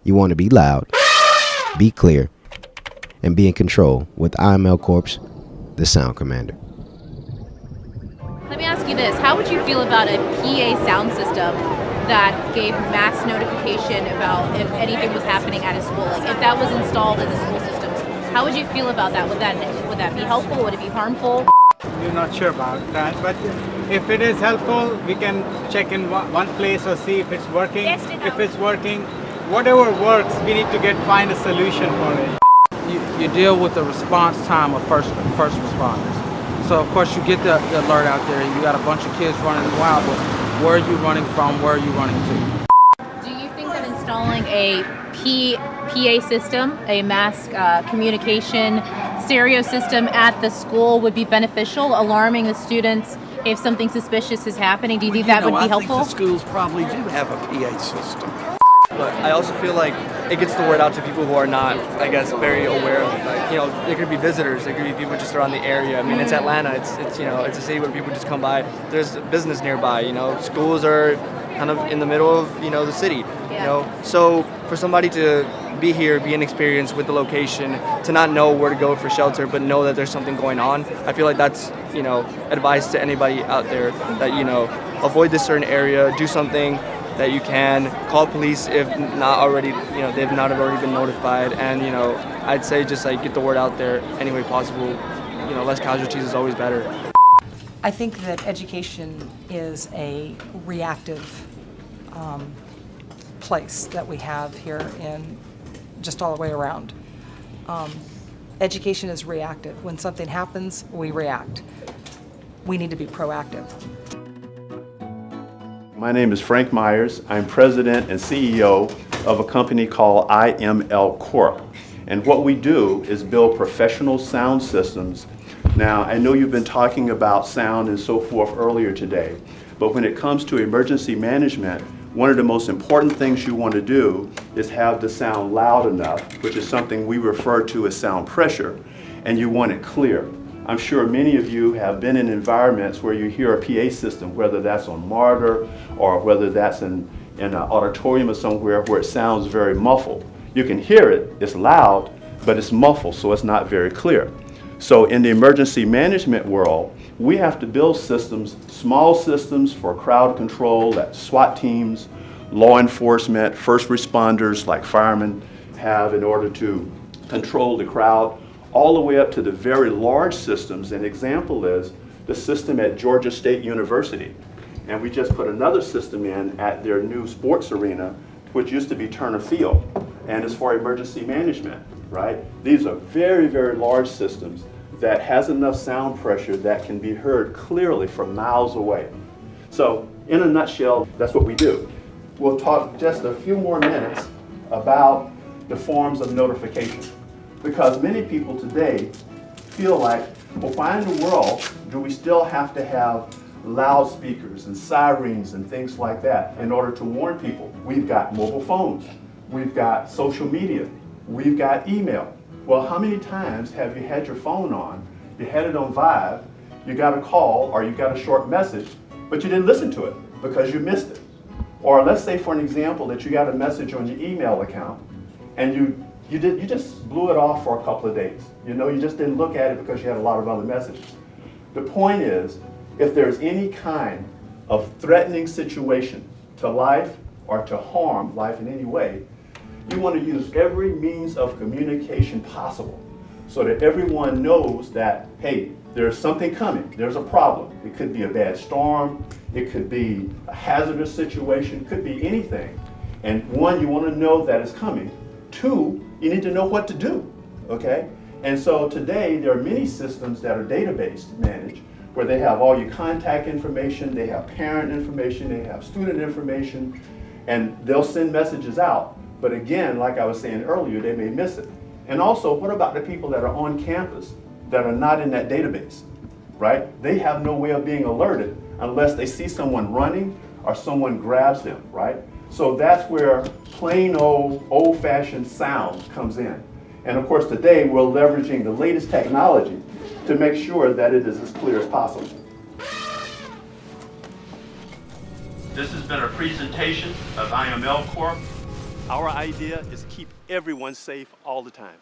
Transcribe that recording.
You want to be loud, be clear, and be in control with IML Corp's The Sound Commander. Let me ask you this. How would you feel about a PA sound system that gave mass notification about if anything was happening at a school? Like if that was installed in the school systems, how would you feel about that? Would that be helpful? Would it be harmful? We're not sure about that, but if it is helpful, we can check in one place or see if it's working. Yes, if it's working, whatever works, we need to find a solution for it. You deal with the response time of first responders. So of course you get the alert out there, and you got a bunch of kids running wild, but where are you running from? Where are you running to? Do you think that installing a PA system, a mass communication stereo system at the school would be beneficial, alarming the students if something suspicious is happening? Do you think that would be helpful? I think the schools probably do have a PA system. But I also feel like it gets the word out to people who are not, I guess, very aware of it. Like, there could be visitors, there could be people just around the area. I mean, it's Atlanta. It's it's a city where people just come by. There's business nearby. Schools are kind of in the middle of the city. So for somebody to be here, be an experience with the location, to not know where to go for shelter, but know that there's something going on, I feel like that's advice to anybody out there that avoid this certain area, do something that you can, call police if not already, they've not already been notified, and I'd say just get the word out there any way possible. Less casualties is always better. I think that education is a reactive place that we have here in just all the way around. Education is reactive. When something happens, we react. We need to be proactive. My name is Frank Myers. I'm president and CEO of a company called IML Corp. And what we do is build professional sound systems. Now, I know you've been talking about sound and so forth earlier today, but when it comes to emergency management, one of the most important things you want to do is have the sound loud enough, which is something we refer to as sound pressure, and you want it clear. I'm sure many of you have been in environments where you hear a PA system, whether that's on MARTA or whether that's in an auditorium or somewhere where it sounds very muffled. You can hear it, it's loud, but it's muffled, so it's not very clear. So in the emergency management world, we have to build systems, small systems for crowd control that SWAT teams, law enforcement, first responders like firemen have in order to control the crowd, all the way up to the very large systems. An example is the system at Georgia State University. And we just put another system in at their new sports arena, which used to be Turner Field, and it's for emergency management, right? These are very, very large systems that has enough sound pressure that can be heard clearly from miles away. So in a nutshell, that's what we do. We'll talk just a few more minutes about the forms of notification, because many people today feel like, well, why in the world do we still have to have loudspeakers and sirens and things like that in order to warn people? We've got mobile phones, we've got social media, we've got email. Well, how many times have you had your phone on, you had it on Vive, you got a call or you got a short message, but you didn't listen to it because you missed it? Or let's say, for an example, that you got a message on your email account and you just blew it off for a couple of days. You just didn't look at it because you had a lot of other messages. The point is, if there's any kind of threatening situation to life or to harm life in any way, you want to use every means of communication possible so that everyone knows that, hey, there's something coming, there's a problem. It could be a bad storm, it could be a hazardous situation, it could be anything. And one, you want to know that it's coming. Two, you need to know what to do, okay? And so today, there are many systems that are database managed, where they have all your contact information, they have parent information, they have student information, and they'll send messages out. But again, like I was saying earlier, they may miss it. And also, what about the people that are on campus that are not in that database, right? They have no way of being alerted unless they see someone running or someone grabs them, right? So that's where plain old-fashioned sound comes in. And of course, today we're leveraging the latest technology to make sure that it is as clear as possible. This has been a presentation of IML Corp. Our idea is to keep everyone safe all the time.